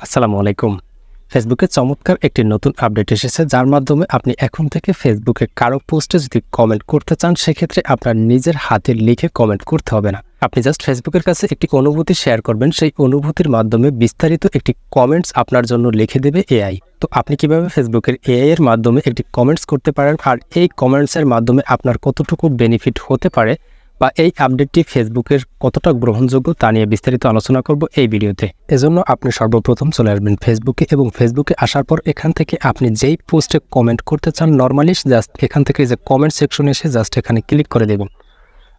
আসসালামু আলাইকুম। ফেসবুকে চমৎকার একটি নতুন আপডেট এসেছে, যার মাধ্যমে আপনি এখন থেকে ফেসবুকে কারো পোস্টে যদি কমেন্ট করতে চান, সেক্ষেত্রে আপনার নিজের হাতে লিখে কমেন্ট করতে হবে না। আপনি জাস্ট ফেসবুকের কাছে একটি অনুভূতি শেয়ার করবেন, সেই অনুভূতির মাধ্যমে বিস্তারিত একটি কমেন্টস আপনার জন্য লিখে দেবে এআই। তো আপনি কিভাবে ফেসবুকের এআই এর মাধ্যমে একটি কমেন্টস করতে পারেন, আর এই কমেন্টসের মাধ্যমে আপনার কতটুকু বেনিফিট হতে পারে বা এই আপডেটটি ফেসবুকের কতটা গ্রহণযোগ্য তা নিয়ে বিস্তারিত আলোচনা করব এই ভিডিওতে। এজন্য আপনি সর্বপ্রথম চলে আসবেন ফেসবুকে, এবং ফেসবুকে আসার পর এখান থেকে আপনি যেই পোস্টে কমেন্ট করতে চান নর্মালি জাস্ট এখান থেকে যে কমেন্ট সেকশনে এসে জাস্ট এখানে ক্লিক করে দেবেন।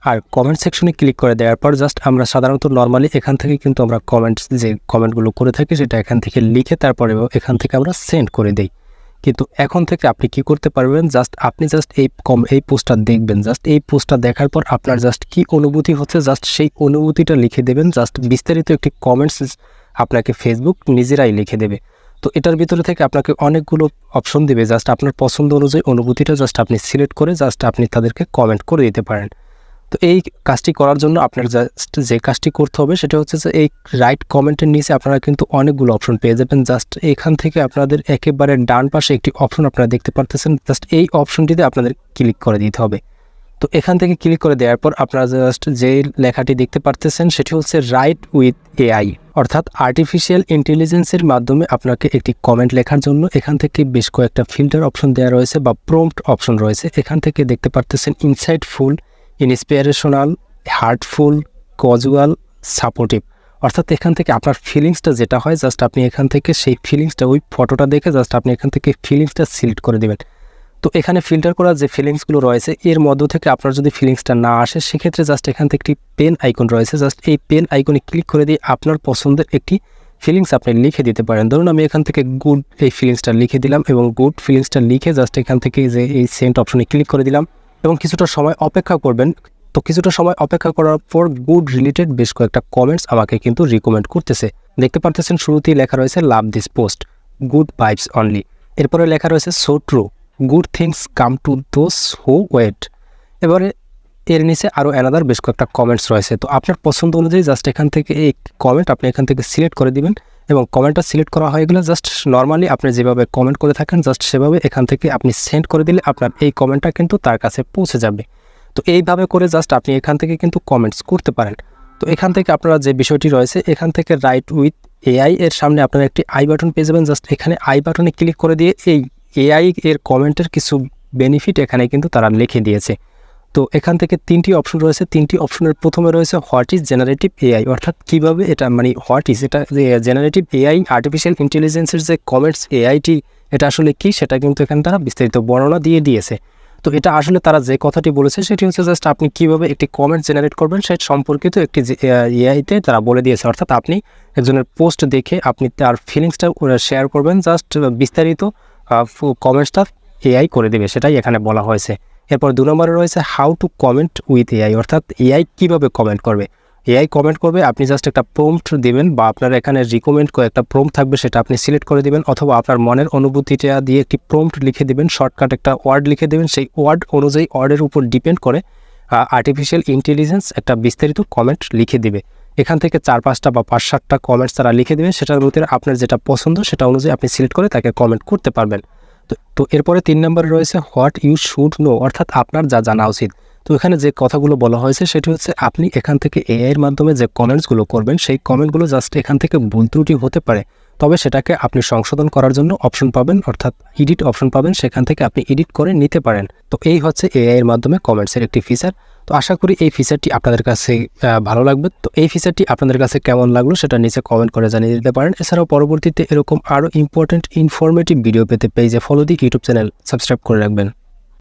আর কমেন্ট সেকশনে ক্লিক করে দেওয়ার পর জাস্ট আমরা সাধারণত নর্মালি এখান থেকে কিন্তু আমরা কমেন্টগুলো করে থাকি সেটা এখান থেকে লিখে তারপরে এখান থেকে আমরা সেন্ড করে দেই। কিন্তু এখন থেকে আপনি কি করতে পারবেন, আপনি এই পোস্টটা দেখবেন। জাস্ট এই পোস্টটা দেখার পর আপনার জাস্ট কি অনুভূতি হচ্ছে, জাস্ট সেই অনুভূতিটা লিখে দেবেন। জাস্ট বিস্তারিত একটি কমেন্টস আপনাকে ফেসবুক নিজেরাই লিখে দেবে। তো এটার ভিতরে থেকে আপনাকে অনেকগুলো অপশন দেবে, জাস্ট আপনার পছন্দ অনুযায়ী অনুভূতিটা জাস্ট আপনি সিলেক্ট করে জাস্ট আপনি তাদেরকে কমেন্ট করে দিতে পারেন। তো এই কাজটি করার জন্য আপনার জাস্ট যে কাজটি করতে হবে সেটা হচ্ছে যে এই রাইট কমেন্টের নিচে আপনারা কিন্তু অনেকগুলো অপশন পেয়ে যাবেন। জাস্ট এখান থেকে আপনাদের একেবারে ডান পাশে একটি অপশন আপনারা দেখতে পারতেছেন, জাস্ট এই অপশনটিতে আপনাদের ক্লিক করে দিতে হবে। তো এখান থেকে ক্লিক করে দেওয়ার পর আপনারা জাস্ট যে লেখাটি দেখতে পারতেছেন সেটি হচ্ছে রাইট উইথ এআই, অর্থাৎ আর্টিফিশিয়াল ইন্টেলিজেন্সের মাধ্যমে আপনাকে একটি কমেন্ট লেখার জন্য এখান থেকে বেশ কয়েকটা ফিল্টার অপশন দেওয়া রয়েছে বা প্রম্পট অপশন রয়েছে। এখান থেকে দেখতে পারতেছেন insightful, inspirational, heartful, casual, supportive. অর্থাৎ এখান থেকে আপনার ফিলিংসটা যেটা হয় জাস্ট আপনি এখান থেকে সেই ফিলিংসটা ওই ফটোটা দেখে জাস্ট আপনি এখান থেকে ফিলিংসটা সিলেক্ট করে দেবেন। তো এখানে ফিল্টার করা যে ফিলিংসগুলো রয়েছে এর মধ্য থেকে আপনার যদি ফিলিংসটা না আসে সেক্ষেত্রে জাস্ট এখান থেকে একটি পেন আইকন রয়েছে, জাস্ট এই পেন আইকনে ক্লিক করে দিয়ে আপনার পছন্দের একটি ফিলিংস আপনি লিখে দিতে পারেন। ধরুন আমি এখান থেকে গুড এই ফিলিংসটা লিখে দিলাম, এবং গুড ফিলিংসটা লিখে জাস্ট এখান থেকে যে এই সেন্ড অপশনে ক্লিক করে দিলাম এবং কিছুটা সময় অপেক্ষা করবেন। তো কিছুটা সময় অপেক্ষা করার পর গুড রিলেটেড বেশ কয়েকটা কমেন্টস আমাকে কিন্তু রিকমেন্ড করতেছে। দেখতে পারতেছেন শুরুতেই লেখা রয়েছে love this post, good vibes only. এরপরে লেখা রয়েছে so true, good things come to those who wait. এবারে এর নিচে আরও অ্যানাদার বেশ কয়েকটা কমেন্টস রয়েছে। তো আপনার পছন্দ অনুযায়ী জাস্ট এখান থেকে এই কমেন্ট আপনি এখান থেকে সিলেক্ট করে দিবেন, এবং কমেন্টটা সিলেক্ট করা হয়ে গেলে জাস্ট নর্মালি আপনি যেভাবে কমেন্ট করে থাকেন জাস্ট সেভাবে এখান থেকে আপনি সেন্ড করে দিলে আপনার এই কমেন্টটা কিন্তু তার কাছে পৌঁছে যাবে। তো এইভাবে করে জাস্ট আপনি এখান থেকে কিন্তু কমেন্টস করতে পারেন। তো এখান থেকে আপনারা যে বিষয়টি রয়েছে এখান থেকে রাইট উইথ এআই এর সামনে আপনারা একটি আই বাটন পেয়ে যাবেন। জাস্ট এখানে আই বাটনে ক্লিক করে দিয়ে এই এআই এর কমেন্টের কিছু বেনিফিট এখানে কিন্তু তারা লিখে দিয়েছে। তো এখান থেকে তিনটি অপশন রয়েছে। তিনটি অপশনের প্রথমে রয়েছে হোয়াট ইজ জেনারেটিভ এআই, অর্থাৎ কীভাবে এটা হোয়াট ইজ এটা জেনারেটিভ এআই, আর্টিফিশিয়াল ইন্টেলিজেন্সের যে কমেন্টস এআইটি এটা আসলে কি সেটা কিন্তু এখানে তারা বিস্তারিত বর্ণনা দিয়ে দিয়েছে। তো এটা আসলে তারা যে কথাটি বলেছে সেটি হচ্ছে জাস্ট আপনি কীভাবে একটি কমেন্ট জেনারেট করবেন সেই সম্পর্কিত একটি এআইতে তারা বলে দিয়েছে। অর্থাৎ আপনি একজনের পোস্ট দেখে আপনি তার ফিলিংসটা শেয়ার করবেন, জাস্ট বিস্তারিত কমেন্টসটা এআই করে দেবে, সেটাই এখানে বলা হয়েছে। এরপর 2 নম্বরে রয়েছে how to comment with AI, অর্থাৎ এআই কীভাবে কমেন্ট করবে। এআই কমেন্ট করবে, আপনি জাস্ট একটা প্রম্পট দেবেন বা আপনার এখানে রিকমেন্ড করে একটা প্রম্পট থাকবে সেটা আপনি সিলেক্ট করে দেবেন, অথবা আপনার মনের অনুভূতিটা দিয়ে একটি প্রম্পট লিখে দেবেন, শর্টকাট একটা ওয়ার্ড লিখে দেবেন। সেই ওয়ার্ড অনুযায়ী ওয়ার্ডের উপর ডিপেন্ড করে আর্টিফিশিয়াল ইন্টেলিজেন্স একটা বিস্তারিত কমেন্ট লিখে দিবে। এখান থেকে 4-5টা বা 5-7টা কমেন্টস তারা লিখে দেবেন, সেটার ভিতরে আপনার যেটা পছন্দ সেটা অনুযায়ী আপনি সিলেক্ট করে তাকে কমেন্ট করতে পারবেন। তো এরপরে 3 নম্বরে রয়েছে হোয়াট ইউ শুড নো, অর্থাৎ আপনার যা জানা উচিত। তো এখানে যে কথাগুলো বলা হয়েছে সেটি হচ্ছে আপনি এখান থেকে এআই এর মাধ্যমে যে কমেন্টসগুলো করবেন সেই কমেন্টগুলো জাস্ট এখান থেকে ভুল ত্রুটি হতে পারে, তবে সেটাকে আপনি সংশোধন করার জন্য অপশন পাবেন, অর্থাৎ এডিট অপশন পাবেন, সেখান থেকে আপনি এডিট করে নিতে পারেন। তো এই হচ্ছে এআই এর মাধ্যমে কমেন্টসের একটি ফিচার। তো আশা করি এই ফিচারটি আপনাদের কাছে ভালো লাগবে। তো এই ফিচারটি আপনাদের কাছে কেমন লাগলো সেটা নিচে কমেন্ট করে জানিয়ে দিতে পারেন। এছাড়াও পরবর্তীতে এরকম আরও ইম্পর্টেন্ট ইনফরমেটিভ ভিডিও পেতে পেজে ফলো দিয়ে ইউটিউব চ্যানেল সাবস্ক্রাইব করে রাখবেন।